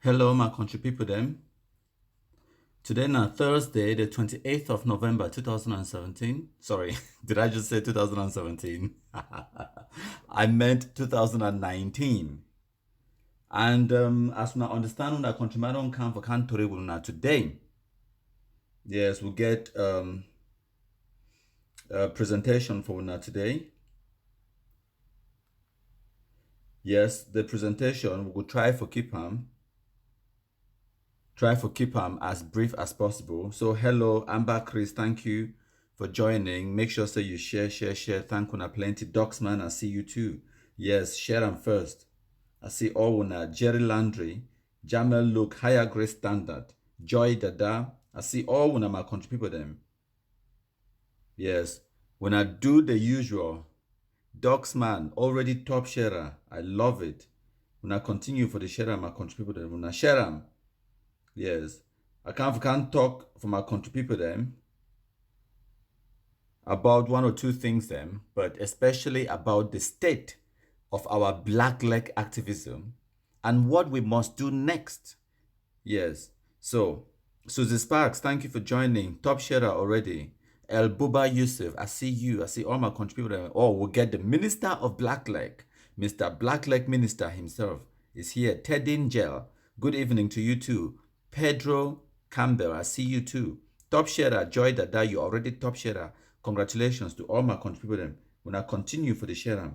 Hello, my country people them. Today na Thursday, the 28th of November 2017. Sorry, did I just say 2017? I meant 2019. And as we understand when our countryman don't come for country today. Yes, we'll get a presentation for una today. Yes, the presentation we will try for keep as brief as possible. So hello, Amber Chris, thank you for joining. Make sure you share. Thank una plenty. Docsman, I see you too. Yes, share them first. I see all una Jerry Landry, Jamel Look, Higher Grace Standard, Joy Dada. I see all una my country people them. Yes, when I do the usual, Docsman already top sharer. I love it. When I continue for the sharer, my country people them. When I share them. Yes. I can't talk for my country people then about one or two things then, but especially about the state of our BlackLeg activism and what we must do next. Yes. So, Susie Sparks, thank you for joining. Top sharer already. El Buba Yusuf, I see you. I see all my country people there. Oh, we'll get the Minister of BlackLeg. Mr. BlackLeg Minister himself is here. Ted Ingel, good evening to you too. Pedro Campbell, I see you too. Top sharer, Joy Dada, you already top sharer. Congratulations to all my country people then. When I continue for the share.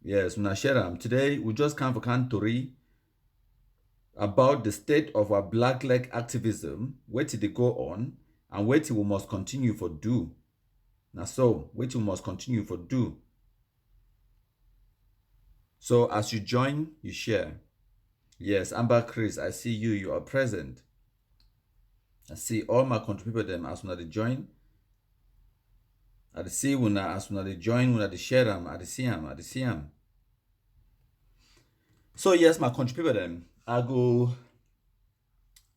Yes, when I share today, we just come for Kantori about the state of our BlackLeg activism, where did they go on, and where we must continue for do. Now so, where we must continue for do. So as you join, you share. Yes, Amber Chris, I see you, you are present. I see all my country people them as when they join. I see when as when they join, when they share them, I see them. So yes, my country people them, I go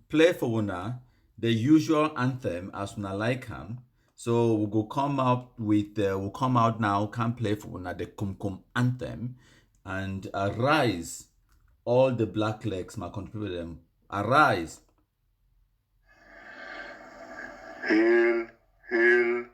play for una the usual anthem as una like them. So we go come out with we'll come out now, can play for una the Kum Kum anthem and arise all the black legs, my country people them. Arise. Hail, hail,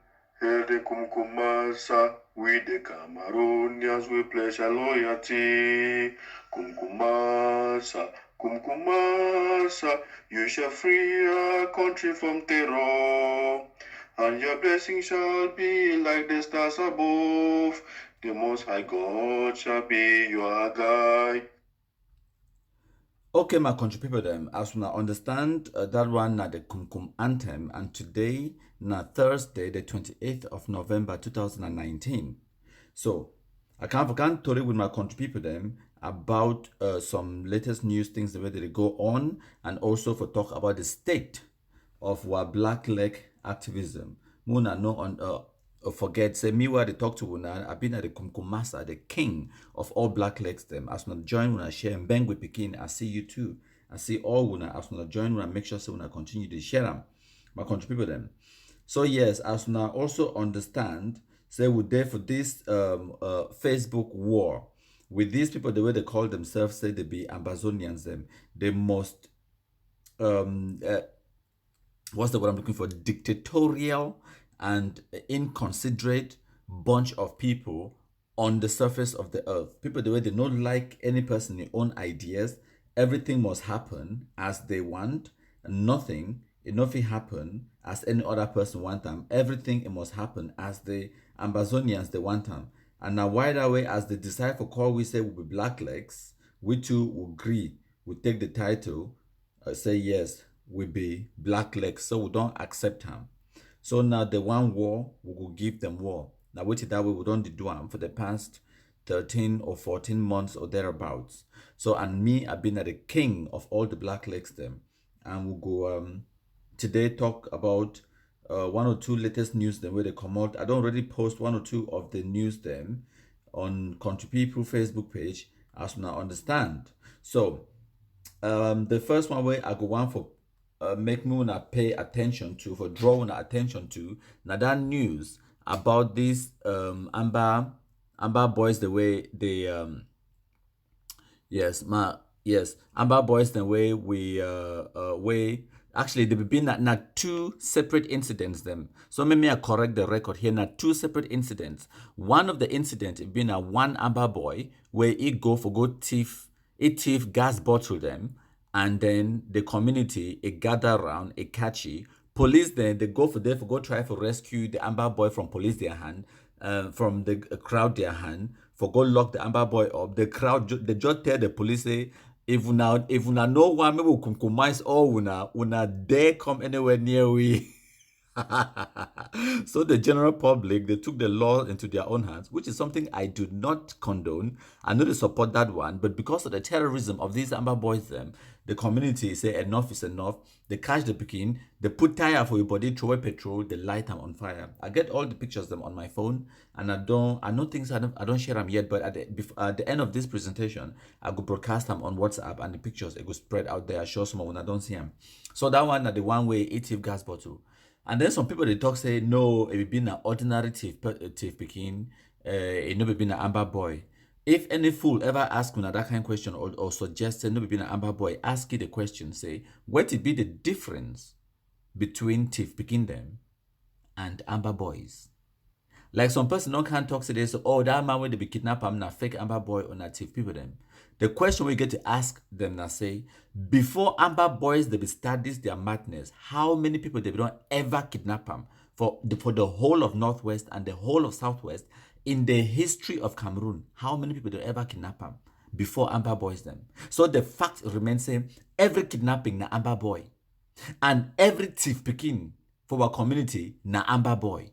hail the Kumkumasa, we the Cameroonians, we pledge our loyalty. Kumkumasa, Kumkumasa, you shall free our country from terror, and your blessings shall be like the stars above. The Most High God shall be your guide. Okay, my country people them, as we understand that one na the Kum Kum anthem, and today na Thursday, the 28th of November 2019. So I can't talk with my country people them about some latest news, things the way that they go on, and also for talk about the state of our BlackLeg activism. Muna no on forget say me where they talk to una. I've been at the Kumkumasa, the king of all BlackLegs them. As una join una share and bang with Pekin, I see you too. I see all una as una join una make sure so una continue to share them. My country people them. So yes, as una also understand, say we're there for this Facebook war with these people, the way they call themselves, say they be Amazonians them. They must um uh, what's the word I'm looking for? Dictatorial and inconsiderate bunch of people on the surface of the earth. People the way they don't like any person their own ideas. Everything must happen as they want. And nothing, enough it happen as any other person want them. Everything it must happen as the Amazonians they want them. And now why that way as they decide for call we say will be BlackLegs, we too will agree, we take the title, say yes, we be BlackLeg, so we don't accept him. So now the one war, we will give them war. Now wait that way we don't do them for the past 13 or 14 months or thereabouts. So and me, I've been at the king of all the BlackLegs them. And we'll go today talk about one or two latest news them where they come out. I don't already post one or two of the news them on Country People Facebook page as now understand. So the first one where I go one for make me wanna pay attention to for drawing attention to now that news about this Amber boys the way they yes Yes, Amber Boys, the way we way actually there been not two separate incidents them. So maybe I correct the record here. Not two separate incidents. One of the incident it been a one Amber Boy where he go for go thief, he thief gas bottle them, and then the community it gather around, it catchy. Police then they go for there for go try for rescue the Amber Boy from police their hand, from the crowd their hand for go lock the Amber Boy up. The crowd they just tell the police say if una no one maybe we compromise all una dare come anywhere near we. So the general public they took the law into their own hands, which is something I do not condone. I know they support that one, but because of the terrorism of these Amber Boys, the community say enough is enough. They catch the Pekin, they put tire for your body, throw away petrol, they light them on fire. I get all the pictures of them on my phone, and I know things I don't share them yet, but at the end of this presentation, I go broadcast them on WhatsApp, and the pictures it go spread out there. I show some when I don't see them. So that one at the one way ATF gas bottle. And then some people they talk say no, it been an ordinary thief Pekin, it never been an Amber Boy. If any fool ever ask me that kind of question or suggest say no be an Amber Boy, ask you the question, say, what it be the difference between thief Pekin them and Amber Boys? Like some person don't can't talk today, so oh that man when they be kidnapped, I'm not fake Amber Boy or not thief people them. The question we get to ask them now say, before Amber Boys they be start this their madness, how many people they don't ever kidnap them for the whole of Northwest and the whole of Southwest in the history of Cameroon? How many people they ever kidnap them before Amber Boys them? So the fact remains same, every kidnapping na Amber Boy. And every thief picking for our community na Amber Boy.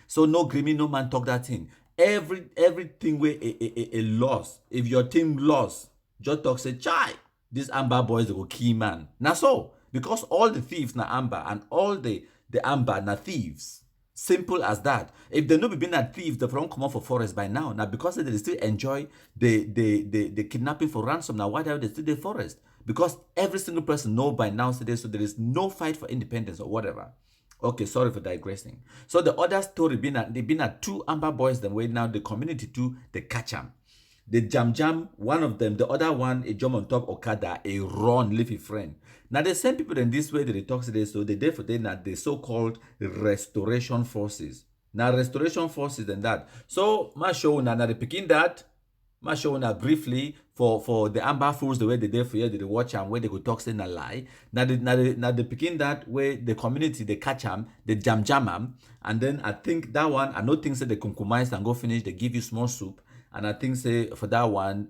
So no grimy, no man talk that thing. Everything where a loss. If your team lost, just talk say, chai, these Amber Boys they go key man. Now so, because all the thieves na Amber and all the Amber na thieves. Simple as that. If they no be being a thieves, they don't come out for forest by now. Now because they still enjoy the kidnapping for ransom. Now why they still the forest? Because every single person know by now today, so there is no fight for independence or whatever. Okay, sorry for digressing. So the other story they been at two Amber Boys them way now the community too they catch them. The jam, one of them, the other one, a jump on top Okada, a run, leave his friend. Now the same people in this way that they talk today, so they there for them that the so-called restoration forces. Now restoration forces and that. So my show now they picking that. My show now briefly for the Amber Fools the way they did for you, they watch and where they go talk saying a lie. Now they picking that way the community they catch them, they jam them, and then I think that one I know things that they compromise and go finish, they give you small soup. And I think say for that one,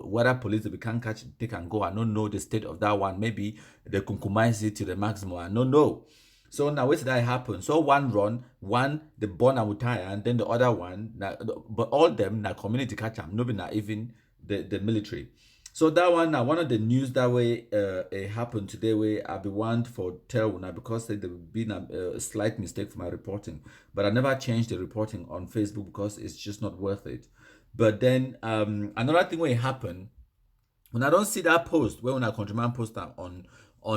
whether police they can catch, they can go. I don't know the state of that one. Maybe they compromise it to the maximum. I don't know. So now what did that happen? So one run, one the born and retire, and then the other one, but all them na community catch them, nobody not even the military. So that one now one of the news that way it happened today where I be want for tell now because there been a slight mistake for my reporting, but I never changed the reporting on Facebook because it's just not worth it. But then another thing when it happened, when I don't see that post, when I countryman post that on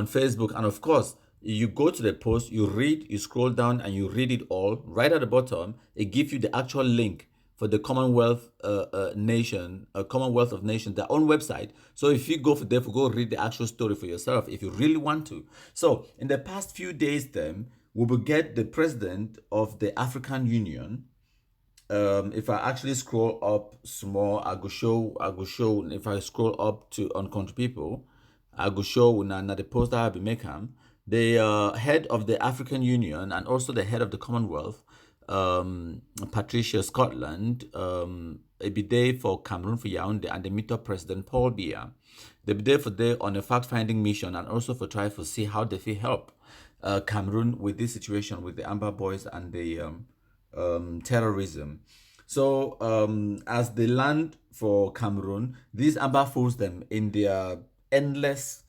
Facebook, and of course you go to the post, you read, you scroll down, and you read it all. Right at the bottom, it gives you the actual link for the Commonwealth Commonwealth of Nations, their own website. So if you go for there, go read the actual story for yourself if you really want to. So in the past few days, then we will get the president of the African Union. If I actually scroll up small, I go show. If I scroll up to on country people, I go show na the post that I be making. The head of the African Union and also the head of the Commonwealth, Patricia Scotland, it be there for Cameroon for Yaoundé and they meet up President Paul Biya. They be there on a fact-finding mission and also for try to see how they can help Cameroon with this situation with the Amber Boys and the terrorism. So as they land for Cameroon, these Amber Fools them in their endless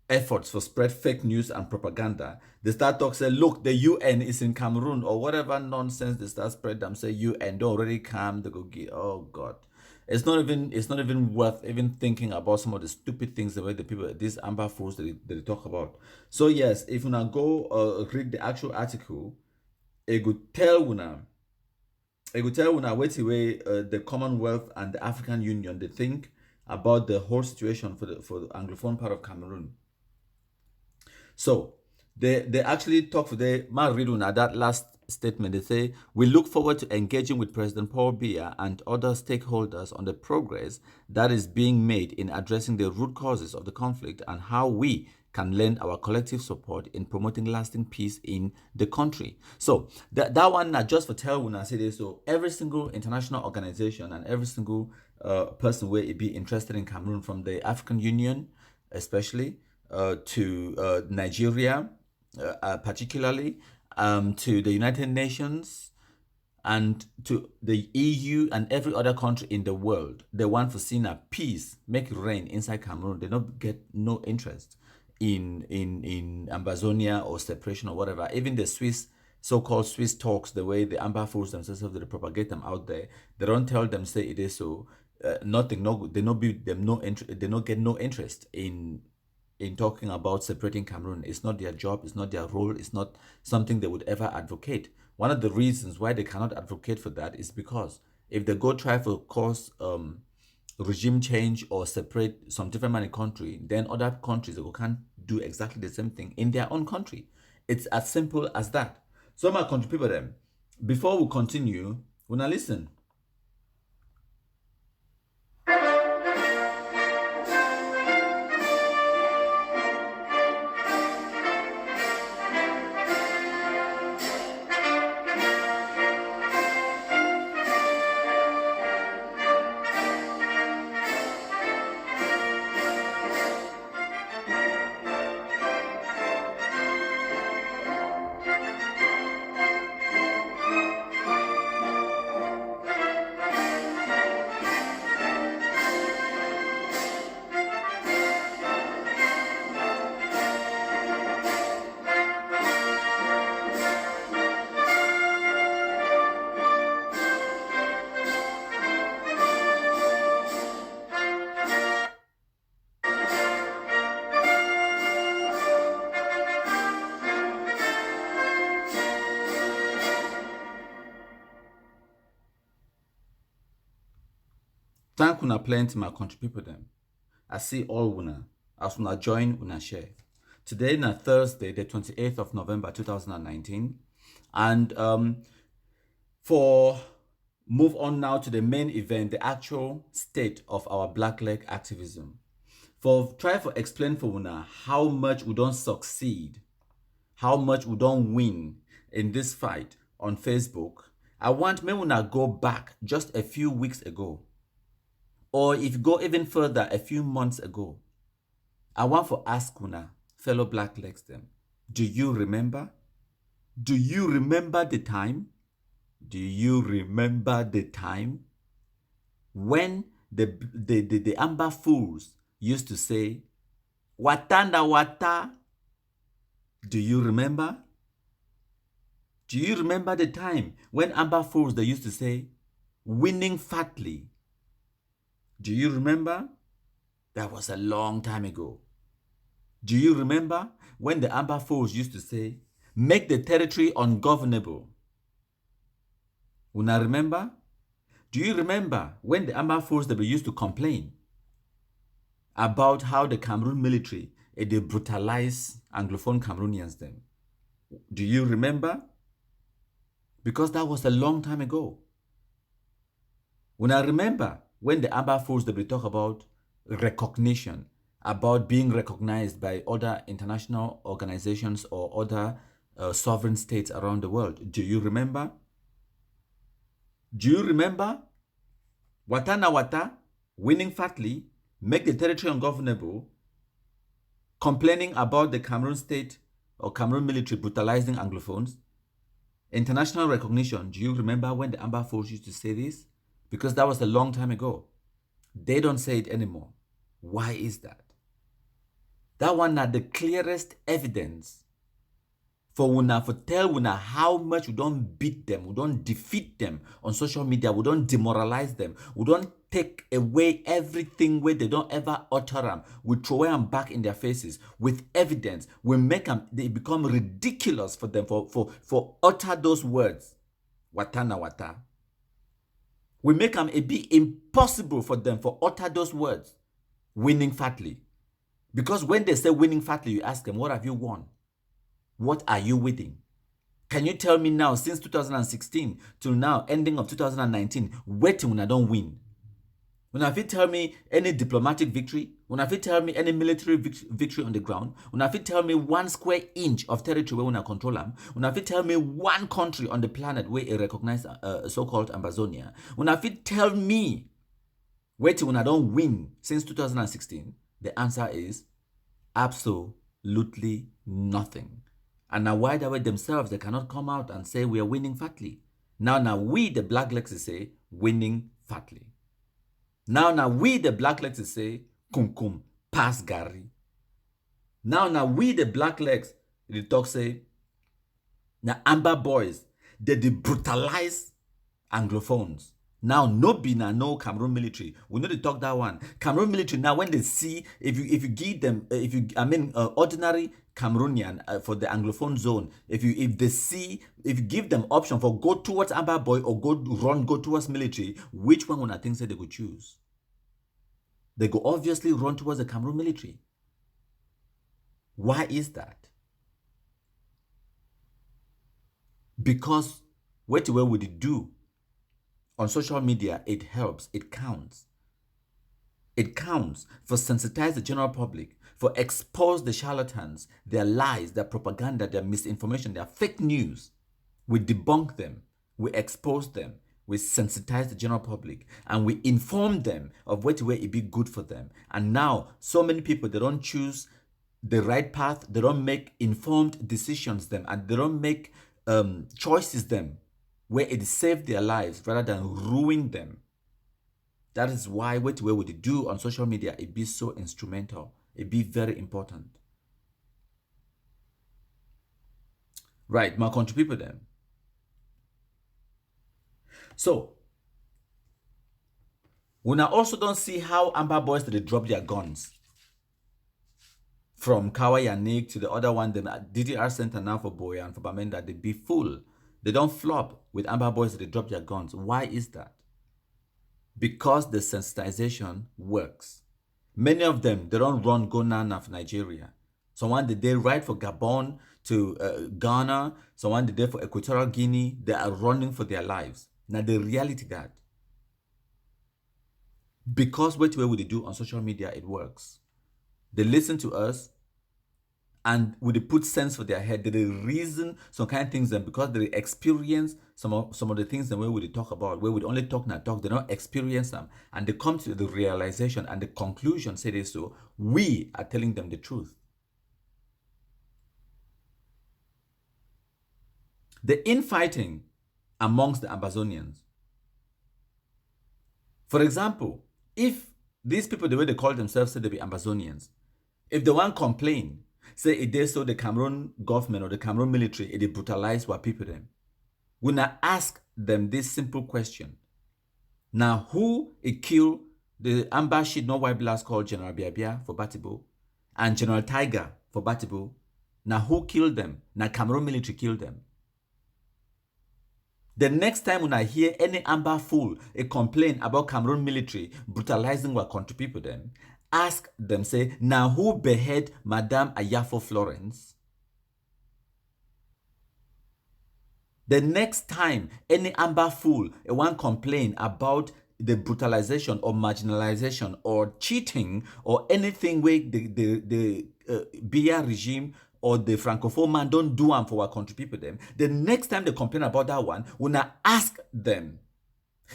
efforts for spread fake news and propaganda. They start talk say, look, the UN is in Cameroon or whatever nonsense they start spread them say UN don't already come. They go get oh god. It's not even worth even thinking about some of the stupid things the way the people these Amber Fools they talk about. So yes, if you now go read the actual article, it could tell una wait away the Commonwealth and the African Union they think about the whole situation for the Anglophone part of Cameroon. So they actually talk for the Maridun at that last statement. They say, we look forward to engaging with President Paul Biya and other stakeholders on the progress that is being made in addressing the root causes of the conflict and how we can lend our collective support in promoting lasting peace in the country. So that one, not just for tell when I say this, so every single international organization and every single person where it be interested in Cameroon, from the African Union especially, to Nigeria, particularly, to the United Nations, and to the EU and every other country in the world. They want to see a peace, make it rain inside Cameroon. They don't get no interest in Ambazonia or separation or whatever. Even the Swiss so-called Swiss talks, the way the Amber fools themselves, they propagate them out there. They don't tell them say it is so. Nothing. No, they not be them no interest. They not get no interest in talking about separating Cameroon. It's not their job, it's not their role, it's not something they would ever advocate. One of the reasons why they cannot advocate for that is because if they go try to cause regime change or separate some different money country, then other countries can't do exactly the same thing in their own country. It's as simple as that. So my country people then, before we continue, we now listen. Thank una plenty, my country people them. I see all una as una join una share. Today na Thursday, the 28th of November 2019. And for move on now to the main event, the actual state of our BlackLeg activism. For try to explain for una how much we don't succeed, how much we don't win in this fight on Facebook. I want me una go back just a few weeks ago, or if you go even further, a few months ago. I want to ask una, fellow BlackLegs them, do you remember? Do you remember the time? Do you remember the time when the Amber Fools used to say, Watanda Wata? Do you remember? Do you remember the time when Amber Fools they used to say, winning fatly? Do you remember? That was a long time ago. Do you remember when the Amber Fools used to say, make the territory ungovernable? Una remember? Do you remember when the Amber Fools they used to complain about how the Cameroon military they brutalize Anglophone Cameroonians then? Do you remember? Because that was a long time ago. Una remember when the Amber Fools they talk about recognition, about being recognized by other international organizations or other sovereign states around the world? Do you remember? Do you remember? Watana Wata, winning fatly, make the territory ungovernable, complaining about the Cameroon state or Cameroon military brutalizing Anglophones? International recognition. Do you remember when the Amber Fools used to say this? Because that was a long time ago. They don't say it anymore. Why is that? That one are the clearest evidence for una, for tell una how much we don't beat them, we don't defeat them on social media, we don't demoralize them, we don't take away everything where they don't ever utter them. We throw them back in their faces with evidence. We make them, they become ridiculous for them for utter those words. Watana wata. We make them a be impossible for them for utter those words, winning fatly. Because when they say winning fatly, you ask them, what have you won? What are you winning? Can you tell me now, since 2016 till now, ending of 2019, waiting when I don't win? When have you tell me any diplomatic victory? When have you tell me any military victory on the ground? When have you tell me 1 square inch of territory where we control them? When have you tell me one country on the planet where it recognize so-called Amazonia? When have you tell me waiting when I don't win since 2016? The answer is absolutely nothing. And now why they themselves, they cannot come out and say we are winning fatly. Now we, the BlackLeg, say winning fatly. Now we, the BlackLeg, say kum pass Gary. Now we, the BlackLeg, the talk say now Amber boys, they brutalize Anglophones. Now no Cameroon military. We know they talk that one. Cameroon military now when they see if you give them ordinary Cameroonian for the Anglophone zone, if you give them option for go towards Amber boy or go towards military, which one I think say they could choose? They go obviously run towards the Cameroon military. Why is that? Because what would it do? On social media, it helps, it counts. It counts for sensitize the general public, for expose the charlatans, their lies, their propaganda, their misinformation, their fake news. We debunk them, we expose them, we sensitize the general public, and we inform them of what way it be good for them. And now, so many people, they don't choose the right path, they don't make informed decisions them, and they don't make choices them where it saved their lives rather than ruin them. That is why what we do on social media, it be so instrumental. It be very important. Right, my country people then. So, we now also don't see how Amber boys they drop their guns. From Kawayanik to the other one, the DDR Center now for Boya and for Bamenda, they be full. They don't flop with Amber boys that they drop their guns. Why is that? Because the sensitization works. Many of them, they don't run go Nana for Nigeria. Someone did they ride for Gabon to Ghana. Someone did they for Equatorial Guinea. They are running for their lives. Now the reality that because what way we do on social media, it works. They listen to us, and would they put sense for their head? Did they reason some kind of things? And because they experience some of the things the way we talk about, where we only talk, they don't experience them, and they come to the realization and the conclusion. Say this, so we are telling them the truth. The infighting amongst the Amazonians. For example, if these people, the way they call themselves, say they be Amazonians, if they want complain, say it is so the Cameroon government or the Cameroon military, it brutalize what people them. We now ask them this simple question. Now, who it killed the Amber Sheet No White Blast called General Biabia for Batibo and General Tiger for Batibo? Now, who killed them? Now, Cameroon military killed them. The next time when I hear any Amber fool a complain about Cameroon military brutalizing what country people them, ask them, say, now who behead Madame Ayafo Florence? The next time any Amber fool one complain about the brutalization or marginalization or cheating or anything where the BR regime or the Francophone man don't do them for our country people them, the next time they complain about that one, we now ask them,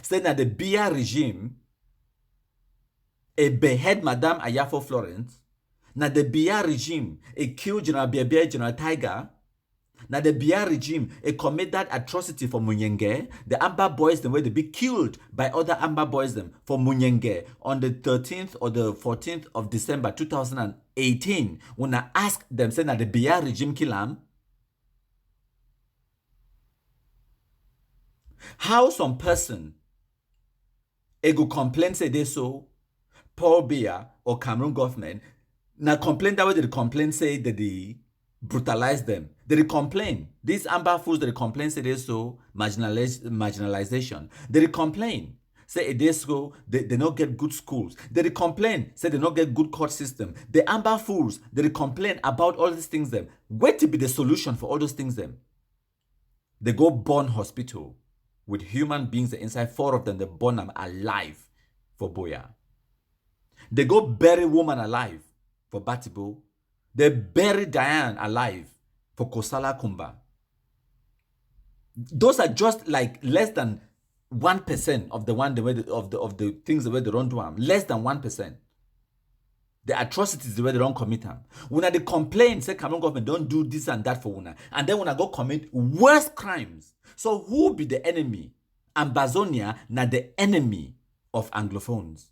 say that the BR regime a behead Madame Ayafo Florence, now the BR regime a kill General Biabia, General Tiger, now the BR regime a commit that atrocity for Munyenge, the Amber boys them where they be killed by other Amber boys them for Munyenge on the 13th or the 14th of December 2018. When I ask them, say that the BR regime kill them, how some person a go complain say they so Paul Biya or Cameroon government now complain that way they complain say that they brutalize them. They complain. These Amber fools they complain say they so marginalization. They complain. say a day school, they don't get good schools. They complain, say they don't get good court system. The amber fools, they complain about all these things them. Where to be the solution for all those things them? They go burn hospital with human beings inside, 4 of them, they burn them alive for Boya. They go bury woman alive for Batibo. They bury Diane alive for Kosala Kumba. Those are just like less than 1% of the one of the things the way they don't do them. Less than 1%. The atrocities the way they don't commit them. When they complain, say Cameroon government don't do this and that for una, and then when I go commit worse crimes. So who be the enemy? Ambazonia na the enemy of Anglophones.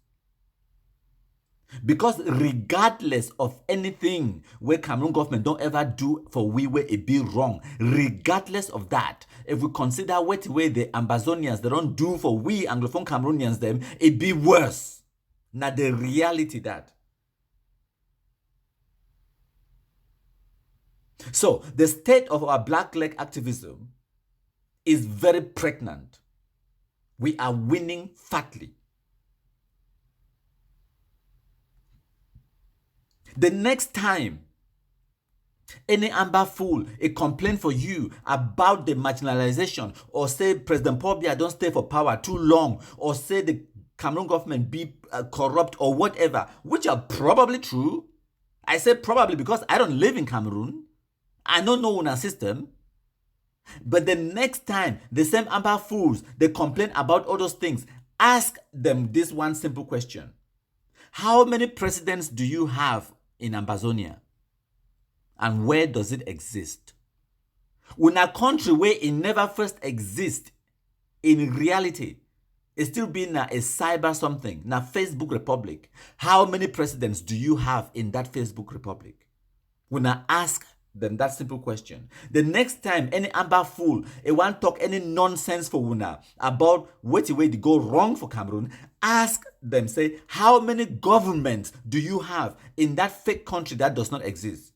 Because regardless of anything where Cameroon government don't ever do for we where it be wrong, regardless of that, if we consider what way the Ambazonians they don't do for we Anglophone Cameroonians them, it be worse. Now the reality that. So the state of our BlackLeg activism is very pregnant. We are winning fatly. The next time any amber fool a complaint for you about the marginalization, or say President Paul Biya don't stay for power too long, or say the Cameroon government be corrupt or whatever, which are probably true. I say probably because I don't live in Cameroon. I don't know una system. But the next time the same amber fools they complain about all those things, ask them this one simple question. How many presidents do you have in Ambazonia? And where does it exist? In a country where it never first exists, in reality, it's still being a cyber something, na Facebook Republic. How many presidents do you have in that Facebook Republic? When I ask them that simple question, the next time any amber fool want talk any nonsense for una about what way to go wrong for Cameroon, ask them, say, how many governments do you have in that fake country that does not exist?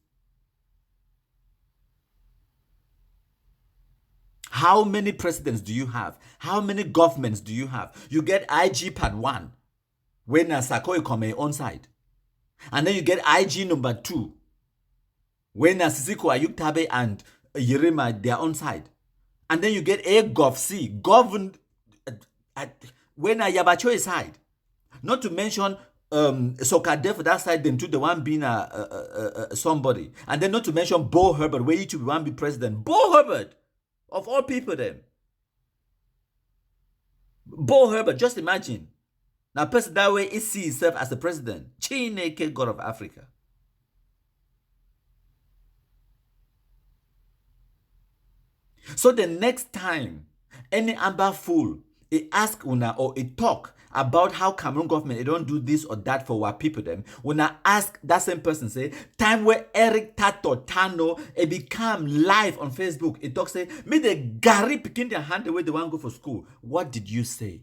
How many presidents do you have? How many governments do you have? You get IG part 1, when Sakoi come on side. And then you get IG number 2, when Sisiko Ayuktabe and Yerima, they are on side. And then you get a Gov C, governed when Yabacho is side. Not to mention Sokade for that side, then to the one being somebody. And then not to mention Bo Herbert, where you to be one be president. Bo Herbert, of all people then. Bo Herbert, just imagine. Now person that way is see himself as the president. Chineke, God of Africa. So the next time any amber fool ask una or talk about how Cameroon government they don't do this or that for our people them, when I ask that same person, say, time where Eric Tato Tano become live on Facebook, it talks, say, me the Gary picking their hand the way they want to go for school. What did you say?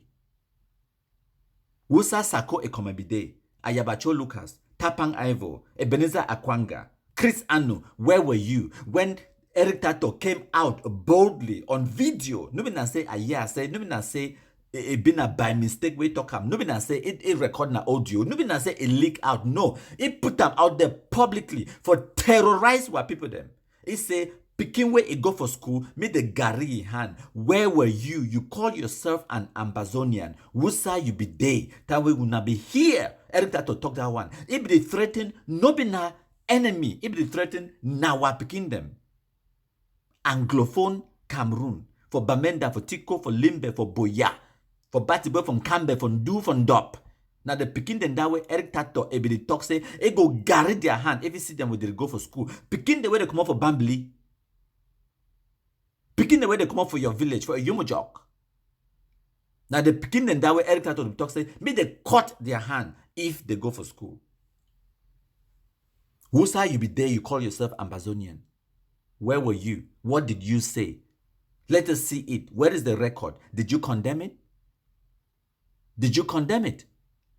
Wusa Sako Ekomabide, Ayabacho Lucas, Tapang Ivo, Ebenezer Akwanga, Chris Anu, where were you when Eric Tato came out boldly on video? Nobody say a year, say nobody say it been a by mistake we talk am. Nobody say it record na audio. Nobody say it leak out. No, it put them out there publicly for terrorize what people them. It say picking where it go for school, made the Gary hand. Where were you? You call yourself an Ambazonian. Wusa you be there. That way will not be here. Eric Tato talk that one. If they threaten, no be na enemy. If they threaten, na wa picking them. Anglophone Cameroon, for Bamenda, for Tiko, for Limbe, for Boya, for Batibo, from Cambe, for Ndu, for Ndop. Now the Pekin then that way Eric Tato ebidi talk say, go carry their hand if you see them when they go for school. Pekin the way they come out for Bambly. Pekin the way they come out for your village, for a Yumojok. Now the Pekin then that way Eric Tato talk say, may they cut their hand if they go for school. Wusa you be there, you call yourself Ambazonian. Where were you? What did you say? Let us see it. Where is the record? Did you condemn it? Did you condemn it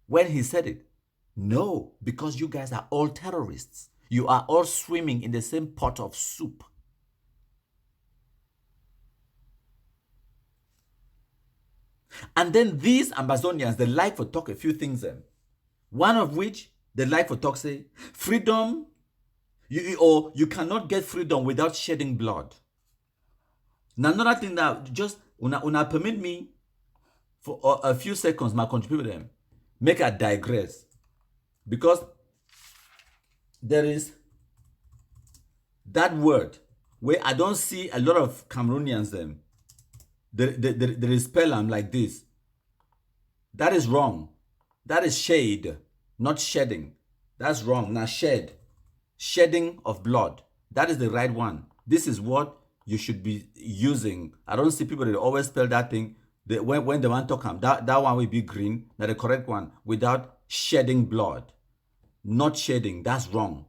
when he said it? No, because you guys are all terrorists. You are all swimming in the same pot of soup. And then these Amazonians, they like to talk a few things. One of which they like to talk say, freedom, you cannot get freedom without shedding blood. Now another thing that just una permit me for a few seconds, my contribute them, make a digress. Because there is that word where I don't see a lot of Cameroonians them. They spell them like this. That is wrong. That is shade, not shedding. That's wrong. Now shed. Shedding of blood. That is the right one. This is what you should be using. I don't see people that always spell that thing. When they want to come, that one will be green. Now the correct one, without shedding blood. Not shedding. That's wrong.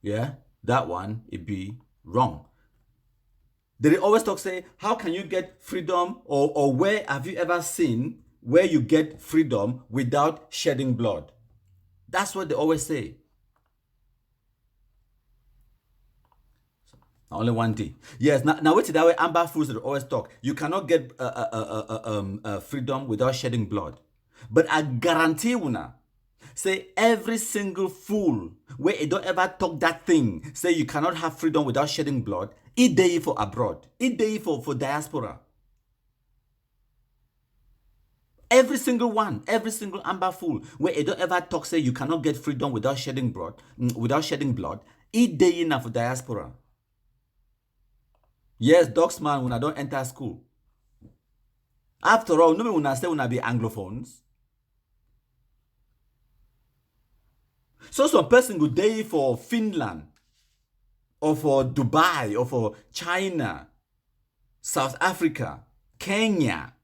Yeah, that one it be wrong. They always talk say, how can you get freedom, or where have you ever seen where you get freedom without shedding blood? That's what they always say. Only one thing. Yes, now wait till that way. Amber fools that always talk. You cannot get freedom without shedding blood. But I guarantee you now, say every single fool where you don't ever talk that thing, say you cannot have freedom without shedding blood, it day for abroad, it day for diaspora. Every single one, every single Amber fool where you don't ever talk, say you cannot get freedom without shedding blood, it day enough for diaspora. Yes, dogsman when I don't enter school. After all, no when I say when I be Anglophones. So some person go day for Finland, or for Dubai, or for China, South Africa, Kenya,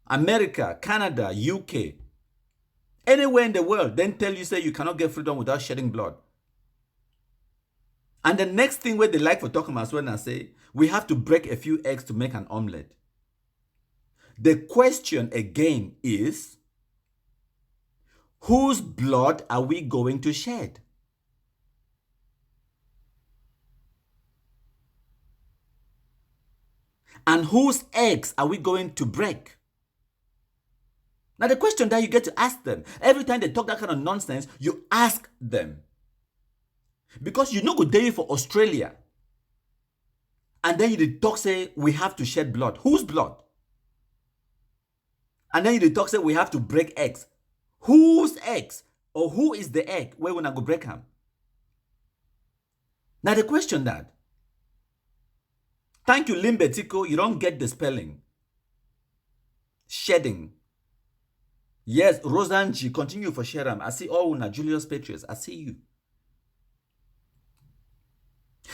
America, Canada, UK, anywhere in the world, then tell you say you cannot get freedom without shedding blood. And the next thing where they like for talking about when I say we have to break a few eggs to make an omelette. The question again is, whose blood are we going to shed? And whose eggs are we going to break? Now the question that you get to ask them, every time they talk that kind of nonsense, you ask them. Because you know good day for Australia. And then you talk say we have to shed blood. Whose blood? And then you talk say we have to break eggs. Whose eggs? Or who is the egg where we're gonna go break them? Now the question that. Thank you, Limbetiko. You don't get the spelling. Shedding. Yes, Rosanji, continue for Sheram. I see all una Julius Patriots. I see you.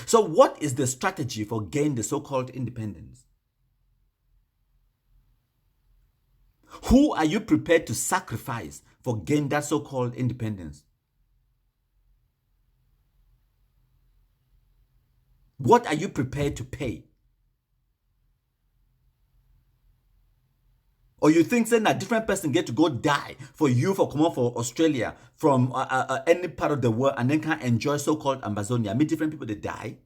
So what is the strategy for gaining the so-called independence? Who are you prepared to sacrifice for gaining that so-called independence? What are you prepared to pay? Or you think saying a different person get to go die for you for come on for Australia from any part of the world and then can enjoy so-called Amazonia? I mean, different people they die.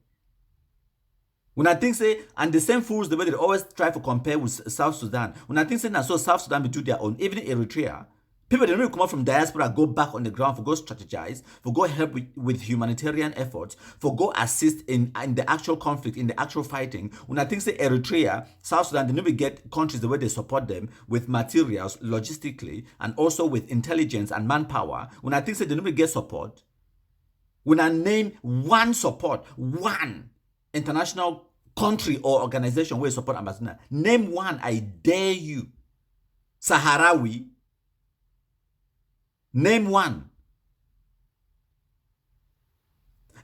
When I think say, and the same fools the way they always try to compare with South Sudan. When I think say, so South Sudan be do their own, even Eritrea, people they don't come out from diaspora, go back on the ground for go strategize, for go help with humanitarian efforts, for go assist in the actual conflict, in the actual fighting. When I think say Eritrea, South Sudan, they never get countries the way they support them with materials, logistically, and also with intelligence and manpower. When I think say they never get support, when I name one support, one international country or organization where support Amazonia, name one, I dare you. Sahrawi. Name one.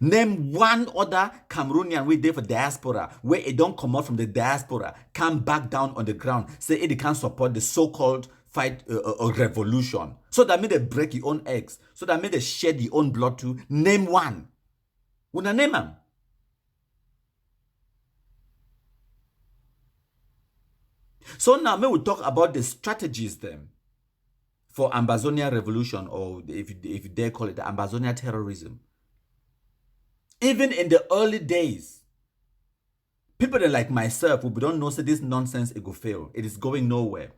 Name one other Cameroonian we there for diaspora, where it don't come out from the diaspora, come back down on the ground, say it can support the so-called fight or revolution. So that means they break your own eggs. So that means they shed your own blood too. Name one. Una name them. So now we will talk about the strategies then for Amazonian revolution, or if you dare call it the Amazonian terrorism. Even in the early days, People that like myself who don't know say this nonsense it go fail. It is going nowhere.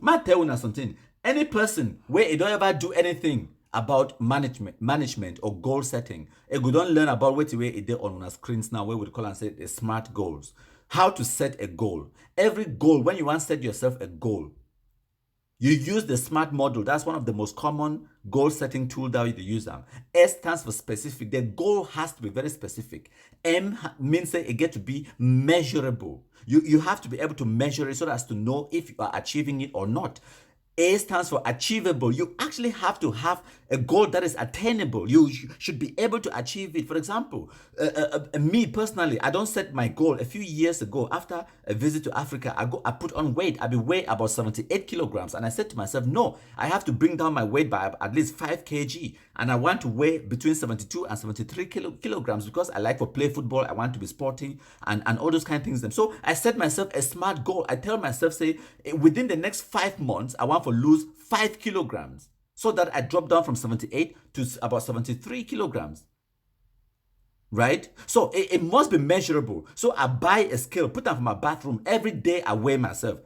Ma tell you something. Any person where it don't ever do anything about management or goal setting, it go don't learn about what way it did on our screens now, where we call and say the smart goals. How to set a goal. Every goal, when you want to set yourself a goal, you use the SMART model. That's one of the most common goal setting tool that you use. S stands for specific. The goal has to be very specific. M means that it gets to be measurable. You have to be able to measure it so as to know if you are achieving it or not. A stands for achievable. You actually have to have a goal that is attainable. You should be able to achieve it. For example, me personally, I don't set my goal. A few years ago, after a visit to Africa, I put on weight. I weigh about 78 kilograms. And I said to myself, no, I have to bring down my weight by at least 5 kg. And I want to weigh between 72 and 73 kilograms because I like to play football. I want to be sporty and all those kind of things. So I set myself a smart goal. I tell myself, say, within the next 5 months, I want to lose 5 kilograms so that I drop down from 78 to about 73 kilograms. Right? So it must be measurable. So I buy a scale, put it from my bathroom. Every day I weigh myself.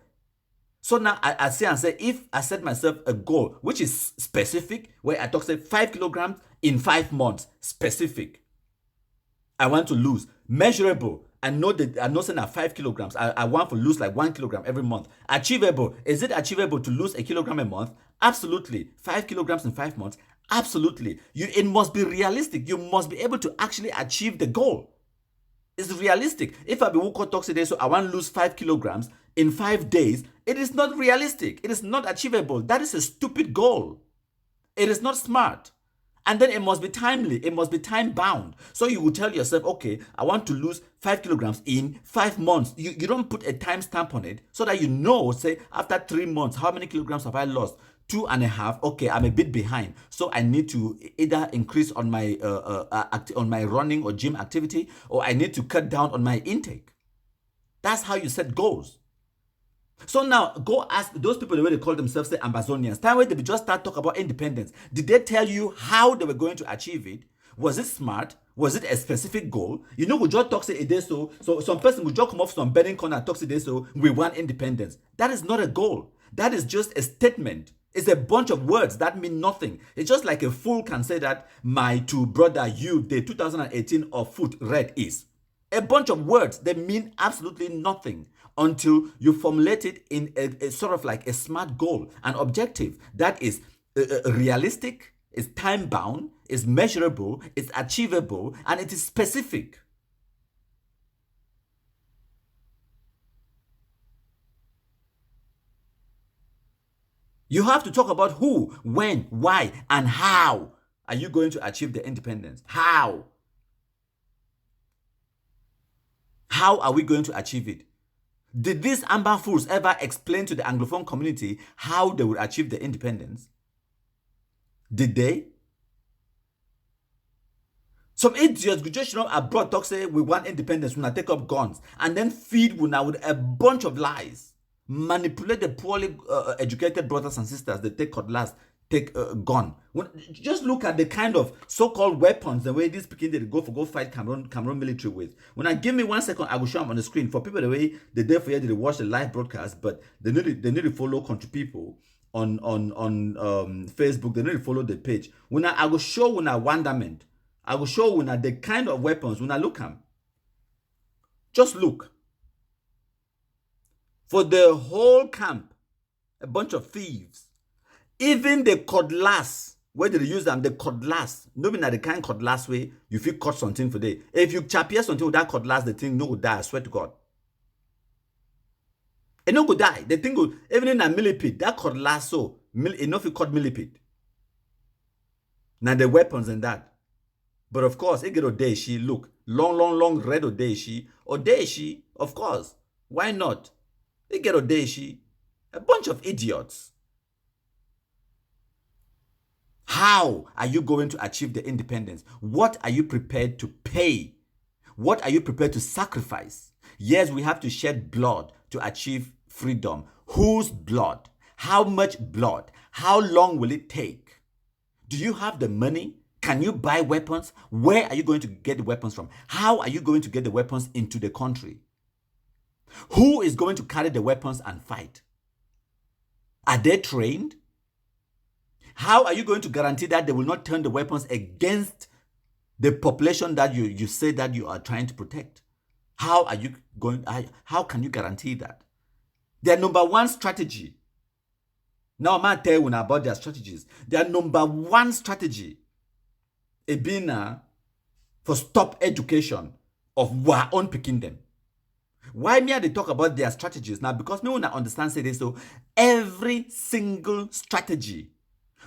So now I say and say, if I set myself a goal, which is specific, where I talk say 5 kilograms in 5 months, specific. I want to lose. Measurable. I know saying at 5 kilograms. I want to lose like 1 kilogram every month. Achievable. Is it achievable to lose a kilogram a month? Absolutely. 5 kilograms in 5 months? Absolutely. It must be realistic. You must be able to actually achieve the goal. It's realistic. If I be Wuko talks today, so I want to lose 5 kilograms in 5 days, it is not realistic. It is not achievable. That is a stupid goal. It is not smart. And then it must be timely. It must be time bound. So you will tell yourself, okay, I want to lose 5 kilograms in 5 months. You don't put a time stamp on it so that you know, say, after 3 months, how many kilograms have I lost? 2.5. Okay, I'm a bit behind. So I need to either increase on my running or gym activity, or I need to cut down on my intake. That's how you set goals. So now, go ask those people the way they call themselves, say, Amazonians. Time where they just start talking about independence. Did they tell you how they were going to achieve it? Was it smart? Was it a specific goal? You know, we just talk say a day so some person will just come off some burning corner and talk say so we want independence. That is not a goal. That is just a statement. It's a bunch of words that mean nothing. It's just like a fool can say that my two brother you the 2018 of foot red is. A bunch of words, they mean absolutely nothing until you formulate it in a sort of like a smart goal, an objective that is realistic, is time bound, is measurable, is achievable, and it is specific. You have to talk about who, when, why, and how are you going to achieve the independence? How? How are we going to achieve it? Did these Amber Fools ever explain to the Anglophone community how they would achieve the independence? Did they? Some idiots who just abroad talk say we want independence, we want to take up guns, and then feed with a bunch of lies. Manipulate the poorly educated brothers and sisters. They take cutlass, take a gun. Just look at the kind of so-called weapons, the way these people they go fight Cameroon military with. When I give me 1 second, I will show them on the screen. For people the way they there for you, they watch the live broadcast, but they need to follow country people on Facebook. They need to follow the page. When I will show when I wonderment, I will show when I the kind of weapons when I look at. Just look. For the whole camp, a bunch of thieves. Even the cutlass, where they use them, the cutlass, nobody na the kind cutlass way you feel cut something for day. If you chappier something with that cutlass, the thing no go die, I swear to God. It no go die. The thing go, even in a millipede, that cutlass so, enough you cut millipede. Now the weapons and that. But of course, it get Odeshi, look, long red Odeshi, of course. Why not? It get Odeshi, a bunch of idiots. How are you going to achieve the independence? What are you prepared to pay? What are you prepared to sacrifice? Yes, we have to shed blood to achieve freedom. Whose blood? How much blood? How long will it take? Do you have the money? Can you buy weapons? Where are you going to get the weapons from? How are you going to get the weapons into the country? Who is going to carry the weapons and fight? Are they trained? How are you going to guarantee that they will not turn the weapons against the population that you say that you are trying to protect? How can you guarantee that? Their number one strategy. Now I'm going to tell you about their strategies. Their number one strategy is being for stop education of our own picking them. Why me they talk about their strategies now? Because me wanna understand say this. So every single strategy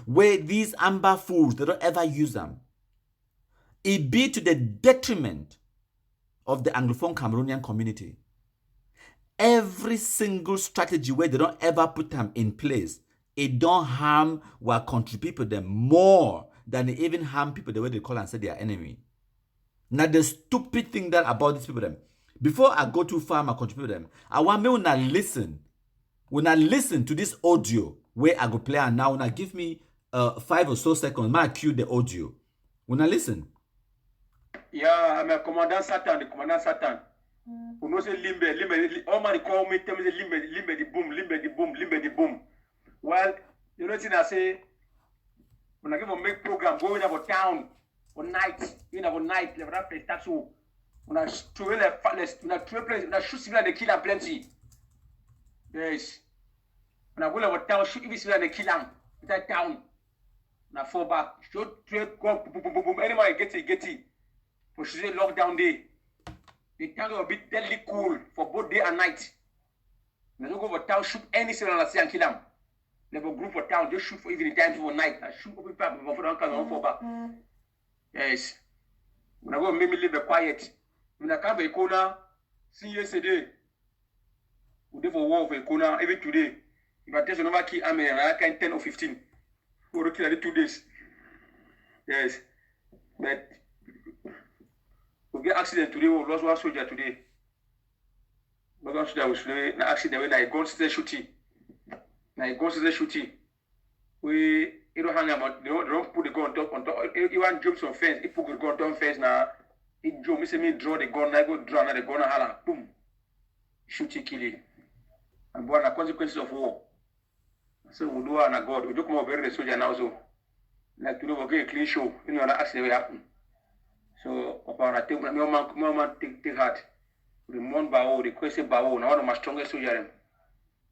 where these amber fools they don't ever use them, it be to the detriment of the Anglophone Cameroonian community. Every single strategy where they don't ever put them in place, it don't harm our country people them more than it even harm people the way they call and say they are enemy. Now the stupid thing that about these people them, before I go too far, my country people them, I want me to listen. When I listen to this audio where I go play and now when I give me 5 or so seconds, I cue the audio. When I listen. Yeah, I'm a commandant Satan, the commandant Satan. Who knows limbe, all man call me, tell me the limbe the boom. Well, you know what I say? When I give a make program, going about town, on night, level up place, that's all. When I throw in a place, when I shoot civilian, they kill them plenty. Yes. When I go over town, shoot every civilian, they kill them. That town. When I fall back, shoot, go, boom. Anybody get it. For she say lockdown day. The town will be deadly cool for both day and night. When I go over town, shoot any civilian I see and kill them. Never group for town, just shoot for evening time for night. I shoot for people before don't come on fall back. Yes. When I go make me live quiet. When I come to Econa, see yesterday. We did for war for Econa every 2 days. If I test another key, I'm I can 10 or 15. We will kill every 2 days. Yes. But we get accident today, we lost one soldier today. We lost one soldier an accident when I go to shooting. Now go to the shooting. We don't hang about. They don't put the gun on top. You want jump some fence. If put the gun on fence now, it jump. Me draw the gun. I go draw now the gun and holla. Boom. Shooting, kill it. And born the consequences of war. So we do and God. We do come over the soldier now. So like today we get a clean show. You know that accident will happen. So upon I take my man take heart. The mon bao, the question bao. Now one of my strongest soldiers.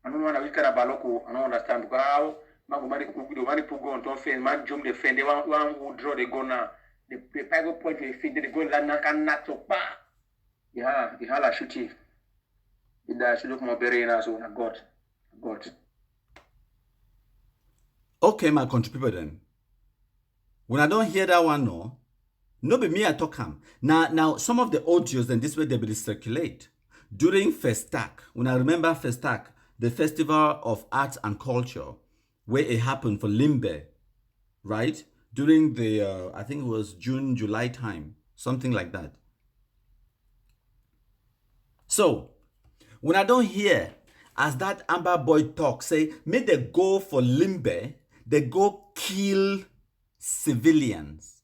I don't know how we can baloko. I don't understand because how man go on top fence, man jump the fence. They want who draw the gun now. The pipe point the fence. The gun land can not so pa. Yeah, the hala shooting. It should look more better now. So God. Okay, my country people then. When I don't hear that one, no be me I talk him. Now some of the audios then this way they will circulate. During Festac, when I remember Festac, the Festival of Arts and Culture, where it happened for Limbe, right? During the, I think it was June, July time, something like that. So, when I don't hear, as that Amber boy talk, say, may they go for Limbe, they go kill civilians.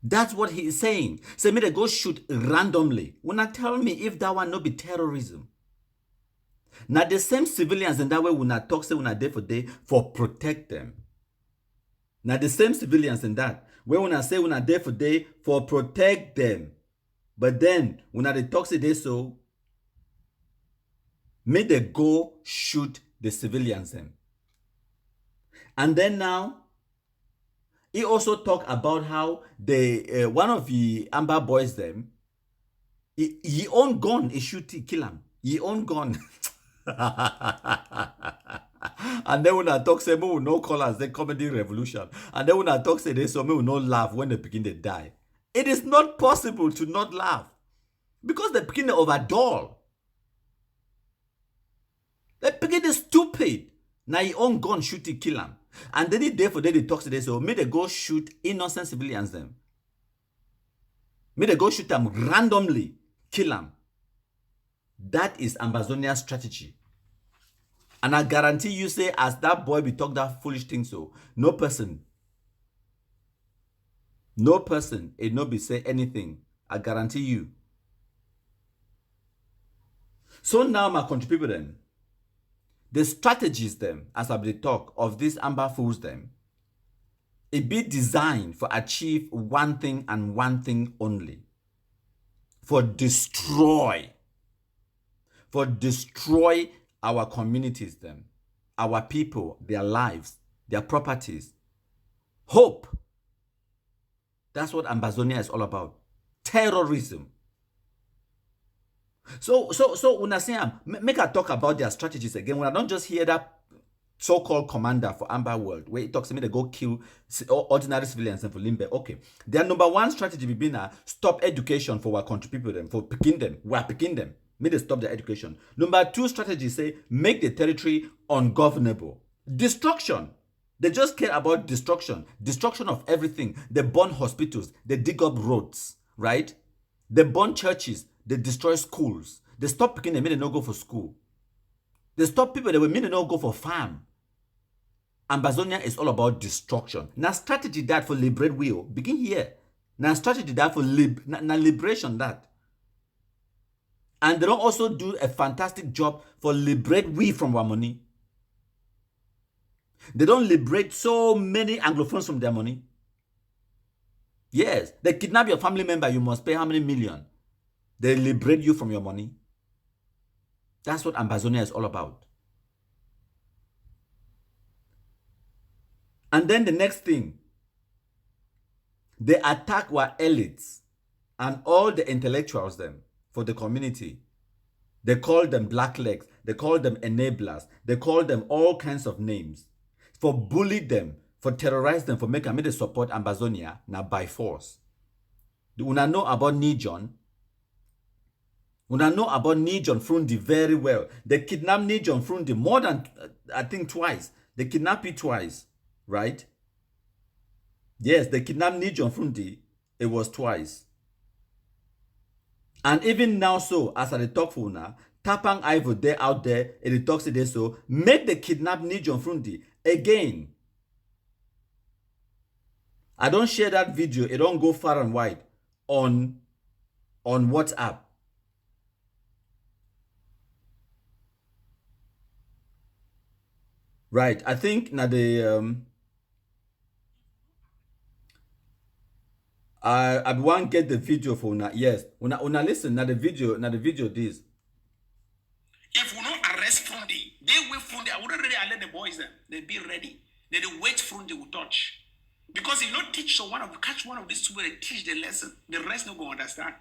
That's what he is saying. Say, may they go shoot randomly. When I tell me if that one not be terrorism. Now the same civilians in that way will not talk say when I day for day for protect them. Now the same civilians in that where when I say when I day for day for protect them. But then when I talk say they so may they go shoot the civilians them. And then now he also talk about how the one of the Amber boys them he own gun he shoot he kill him. He own gun. And then when I talk say, me will no call as the comedy revolution. And then when I talk say this, so me will not laugh when they begin to die. It is not possible to not laugh. Because they begin to overdoll. They begin to stupid. Now he own gun shoot he kill him. And then he day for day they talk to this, so me they go shoot innocent civilians them. Me they go shoot them randomly, kill them. That is Ambazonia's strategy. And I guarantee you say, as that boy be talk that foolish thing so, no person, it no be say anything. I guarantee you. So now my country people them, the strategies them, as I be talk of these amber fools them, it be designed for achieve one thing and one thing only. For destroy our communities them, our people, their lives, their properties. Hope. That's what Ambazonia is all about. Terrorism. So when I say make I talk about their strategies again, when I don't just hear that so-called commander for Amber World, where he talks to me, they go kill ordinary civilians and for Limbe. Okay. Their number one strategy will be stop education for our country people them, for picking them. We are picking them. May they stop their education. Number two strategy say make the territory ungovernable. Destruction. They just care about destruction. Destruction of everything. They burn hospitals. They dig up roads. Right? They burn churches. They destroy schools. They stop picking them. They no go for school. They stop people. They will mean they no go for farm. Ambazonia is all about destruction. Now strategy that for liberate will begin here. Now strategy that for liberation that. And they don't also do a fantastic job for liberate we from our money. They don't liberate so many Anglophones from their money. Yes, they kidnap your family member, you must pay how many million? They liberate you from your money. That's what Ambazonia is all about. And then the next thing, they attack our elites and all the intellectuals them for the community. They call them BlackLegs. They call them enablers. They call them all kinds of names. For bully them, for terrorize them, for make them support Ambazonia now by force. Una know about Nijon. Una know about Nijon Frundi very well. They kidnapped Nijon Frundi more than, I think, twice. They kidnapped it twice, right? Yes, they kidnapped Nijon Frundi. It was twice. And even now, so as I talk for now, Tapang Ivo they out there, it talks today so make the kidnap Nijon Frundi again. I don't share that video. It don't go far and wide on WhatsApp. Right. I think now the I want get the video for now. Yes. Una listen now the video this. If we don't arrest Frundi, they wait Frundi. I would already let the boys them. They be ready. They wait Frundi will touch. Because if you don't teach catch one of these two, they teach the lesson. The rest not going to understand.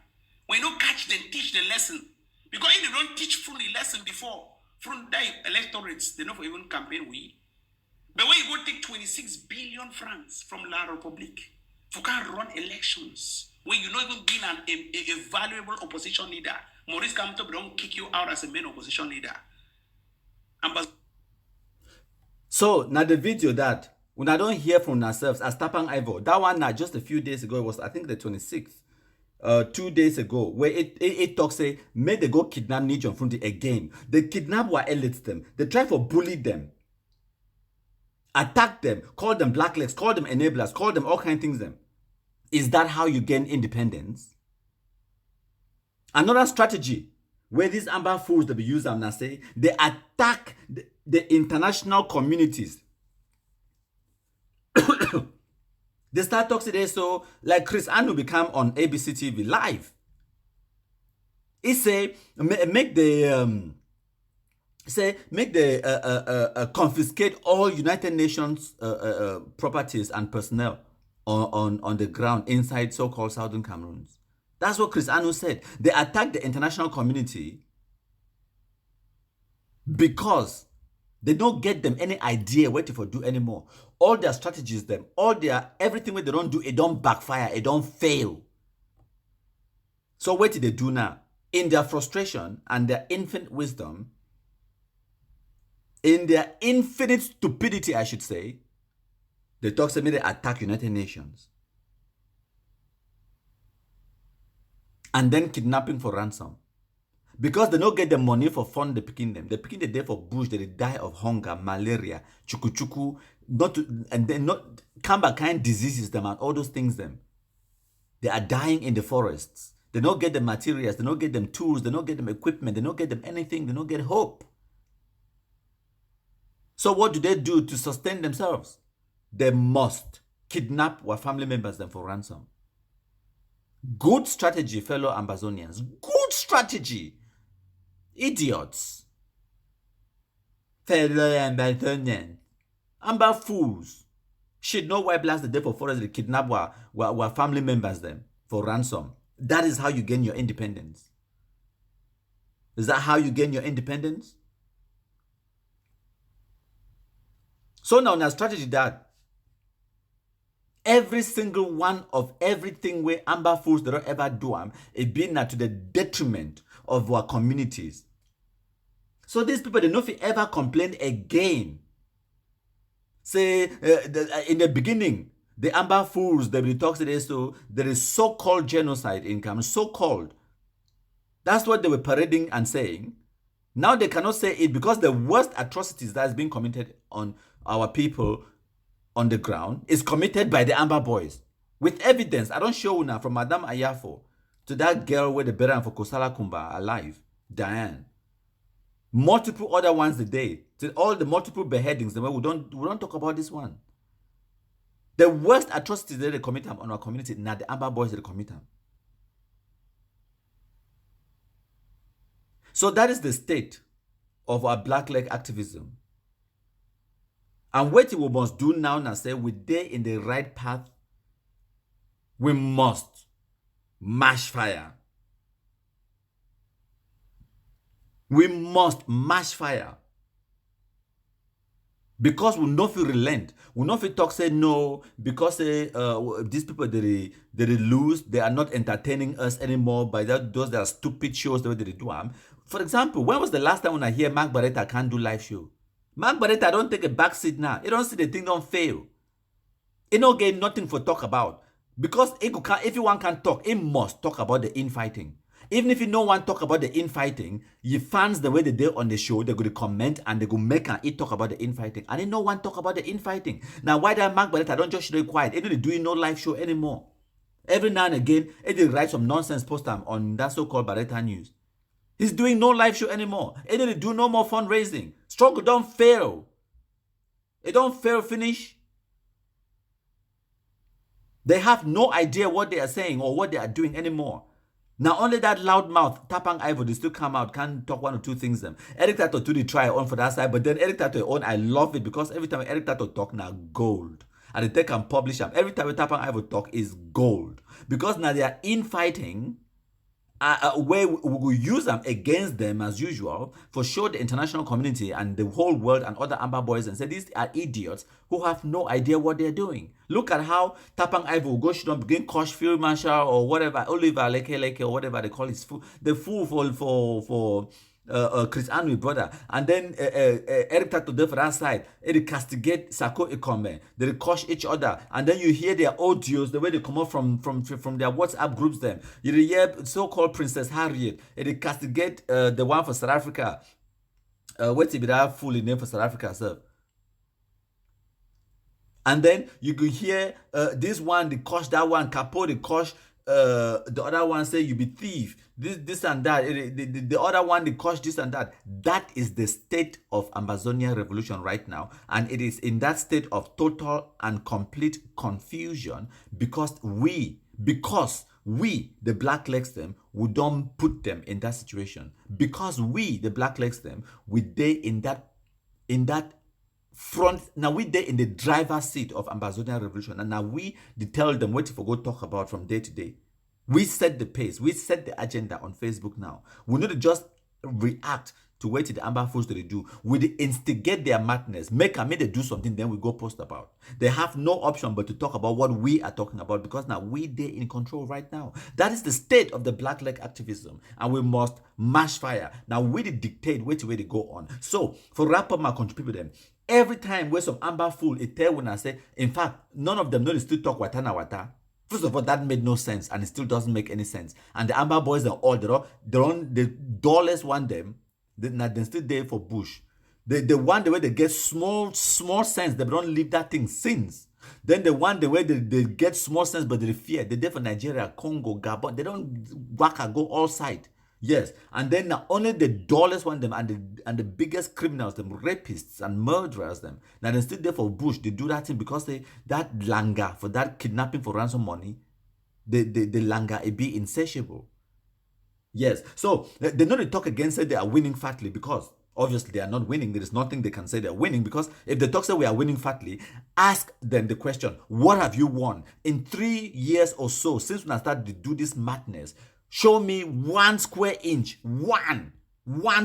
When you don't catch them, teach the lesson. Because if you don't teach Frundi lesson before, Frundi electorates, they not even campaign we. But when you go take 26 billion francs from La Republique, you can run elections when you not even being a valuable opposition leader. Maurice Kamto don't kick you out as a main opposition leader. So now the video that when I don't hear from ourselves as Tapang Ivo, that one now just a few days ago, it was I think the 26th, 2 days ago, where it talks say may they go kidnap Nijon Frundi again. They kidnap what elites them. They try to bully them, attack them, call them BlackLegs, call them enablers, call them all kind of things them. Is that how you gain independence? Another strategy where these amber fools that be used, I'm not saying, they attack the international communities. They start talking today, so like Chris Anu become on ABC TV live. He say make the confiscate all United Nations properties and personnel on the ground inside so-called Southern Cameroons. That's what Chris Anu said. They attacked the international community because they don't get them any idea what to do anymore. All their strategies, everything what they don't do, it don't backfire, it don't fail. So what did they do now? In their frustration and their infinite wisdom, in their infinite stupidity, I should say, they talk to me, they attack United Nations. And then kidnapping for ransom. Because they don't get the money for fund they picking them. They picking the day for bush, they die of hunger, malaria, chuku, and then not come back kind diseases them and all those things them. They are dying in the forests. They don't get the materials, they don't get them tools, they don't get them equipment, they don't get them anything, they don't get hope. So what do they do to sustain themselves? They must kidnap our family members then for ransom. Good strategy, fellow Ambazonians. Good strategy. Idiots. Fellow Ambazonians. Amba fools. Should know why blast the day for forest they kidnap our family members then for ransom. That is how you gain your independence. Is that how you gain your independence? So now strategy that every single one of everything where Amber Fools they don't ever do it being to the detriment of our communities. So these people, they know if you ever complain again. Say in the beginning, the Amber Fools, they will talk today, so there is so-called genocide income, so-called. That's what they were parading and saying. Now they cannot say it because the worst atrocities that has been committed on our people on the ground is committed by the Amber Boys. With evidence, I don't show you now, from Madame Ayafo to that girl where they buried for Kosala Kumba alive, Diane. Multiple other ones a day. To all the multiple beheadings, we don't talk about this one. The worst atrocities that they commit on our community, now the Amber Boys they commit them. So that is the state of our BlackLeg activism. And what we must do now say we're there in the right path. We must mash fire. We must mash fire. Because we not feel relent. We not feel talk say no. Because these people they lose. They are not entertaining us anymore by those that are stupid shows the way they do. For example, when was the last time when I hear Mark Barretta can't do live show? Mark Barretta don't take a back seat now. He don't see the thing don't fail. He don't get nothing for talk about. Because if you want can talk, he must talk about the infighting. Even if you don't want to talk about the infighting, your fans, the way they do on the show, they're going to comment and they're going to make it talk about the infighting. And they don't want to talk about the infighting. Now, why that Mark Barretta don't just stay quiet? They don't doing no live show anymore. Every now and again, they write some nonsense post on that so-called Barretta News. He's doing no live show anymore. They don't do no more fundraising. Struggle don't fail. It don't fail finish. They have no idea what they are saying or what they are doing anymore. Now only that loudmouth Tapang Ivo they still come out, can talk one or two things them. Eric Tato to the try on for that side, but then Eric Tato own, I love it because every time Eric Tato talk now gold. And they can publish them. Every time Tapang Ivo talk is gold. Because now they are infighting where we will use them against them as usual for show the international community and the whole world and other Amber Boys and say these are idiots who have no idea what they're doing. Look at how Tapang Ivo will go should not begin Kosh Field Marshal or whatever, Oliver Leke or whatever they call his fool, the fool for Chris Anui brother, and then Eric Tato there for that side. They castigate Sako Ikome. They cosh each other, and then you hear their audios the way they come out from their WhatsApp groups. Them you hear so-called Princess Harriet. They castigate the one for South Africa. What's it be that full name for South Africa, sir? And then you could hear this one, the cosh that one, Capo, the cosh. The other one say you be thief, this and that. The other one they cosh this and that. That is the state of Amazonian revolution right now, and it is in that state of total and complete confusion because we, the BlackLegs them, we don't put them in that situation. Because we, the BlackLegs them, we they in that front. Now we there in the driver's seat of Amazonian revolution, and now we tell them what to go talk about from day to day. We set the pace, we set the agenda on Facebook now. We need to just react to what the Amber Fools they do. We instigate their madness, make them they do something, then we go post about. They have no option but to talk about what we are talking about because now we they in control right now. That is the state of the BlackLeg activism, and we must mash fire. Now we dictate which way they go on. So for wrap up my country people them. Every time where some Amber Fool it tell when I say, in fact, none of them know they still talk watana wata. First of all, that made no sense and it still doesn't make any sense. And the Amber Boys are all the dullest one them. They're still there for Bush. They want the way they get small sense. They don't leave that thing since. Then the one, the way they get small sense, but they fear. They're there for Nigeria, Congo, Gabon. They don't whack and go all side. Yes. And then now only the dullest one, them and the biggest criminals, them rapists and murderers, them. Now they're still there for bush. They do that thing because that langa for that kidnapping for ransom money, the langa it be insatiable. Yes. So they know they talk against it, they are winning fatly because obviously they are not winning. There is nothing they can say they're winning because if the talk say we are winning fatly, ask them the question, what have you won? In 3 years or so, since when I started to do this madness, show me 1 square inch, one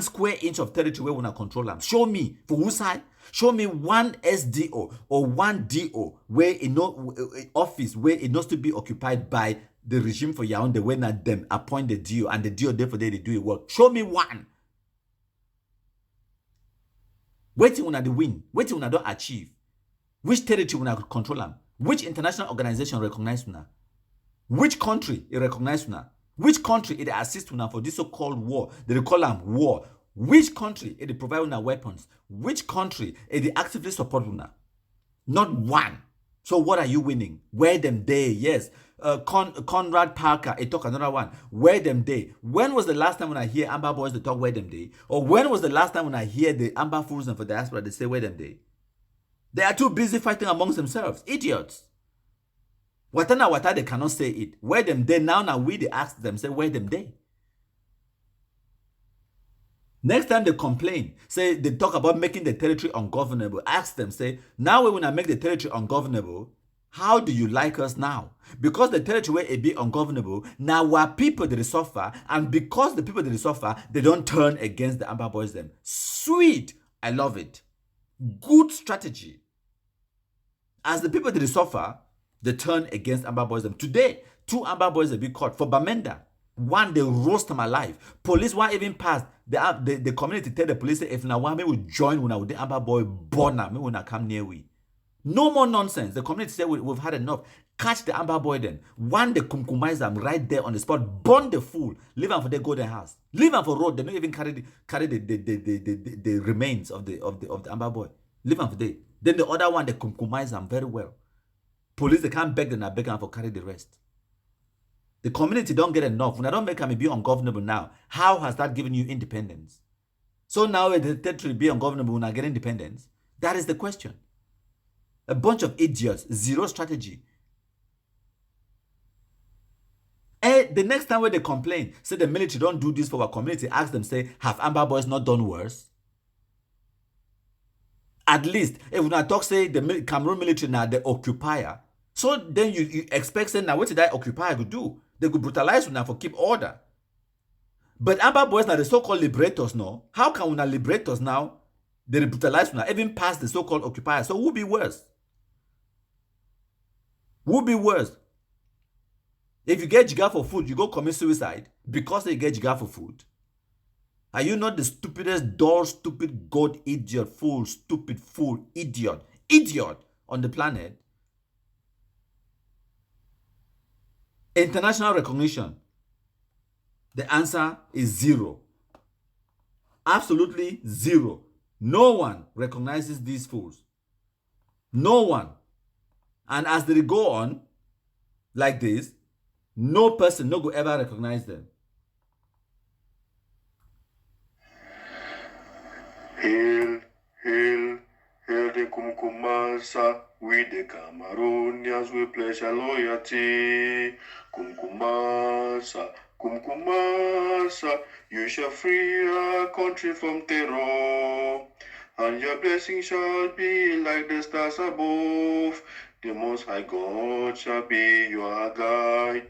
square inch of territory where we control them. Show me for whose side? Show me 1 SDO or 1 DO where office where it knows to be occupied by the regime for Yaoundé when them appoint the DO and the DO therefore they do it work. Show me 1. Waiting when they win, waiting when they don't achieve. Which territory when I control them? Which international organization recognize them? Which country it recognize them? Which country it assist them for this so-called war? They call them war. Which country it provide them weapons? Which country it actively support them? Not one. So what are you winning? Where them day? Yes. Conrad Parker, it talk another one. Where them day? When was the last time when I hear Amber Boys they talk where them day? Or when was the last time when I hear the Amber Fools and for diaspora they say where them day? They are too busy fighting amongst themselves. Idiots. Wata they cannot say it. Where them day? Now we they ask them, say where them day? Next time they complain, say they talk about making the territory ungovernable, ask them, say, now we want to make the territory ungovernable, how do you like us now? Because the territory where it be ungovernable, now our people that they suffer, and because the people that they suffer, they don't turn against the Amber Boys them. Sweet. I love it. Good strategy. As the people that they suffer, they turn against Amber Boys them. Today, 2 Amber Boys have been caught for Bamenda. 1, they roast them alive. Police won't even pass. The community tell the police, if now one will join when I would the Amber Boy born me when I come near we. No more nonsense. The community said we've had enough. Catch the Amber Boy then. 1, they compromise them right there on the spot. Burn the fool. Leave them for their golden house. Leave them for road. They don't even carry the remains of the Amber Boy. Leave them for there. Then the other one, they compromise them very well. Police, they can't beg them, I beg them for carry the rest. The community don't get enough. When I don't make them be ungovernable now, how has that given you independence? So now the territory be ungovernable when I get independence? That is the question. A bunch of idiots, zero strategy. The next time when they complain, say the military don't do this for our community, ask them, say, have Amber Boys not done worse? At least, if we talk, say, the Cameroon military now, the occupier, so then you expect, say, now what did that occupier could do? They could brutalize you now for keep order. But Amber Boys now, the so-called liberators now, how can we now liberate us now? They brutalize you now, even past the so-called occupier. So who be worse? Who be worse? If you get jigar for food, you go commit suicide because you get jigar for food. Are you not the stupidest, dull, stupid, god, idiot, fool, stupid, fool, idiot on the planet? International recognition. The answer is 0. Absolutely 0. No one recognizes these fools. No one. And as they go on like this, no person no go ever recognize them. Hail, hail, hail the Kumkumasa, we the Cameroonians, we pledge our loyalty. Kumkumasa, Kumkumasa, you shall free our country from terror, and your blessing shall be like the stars above. The Most High God shall be your guide.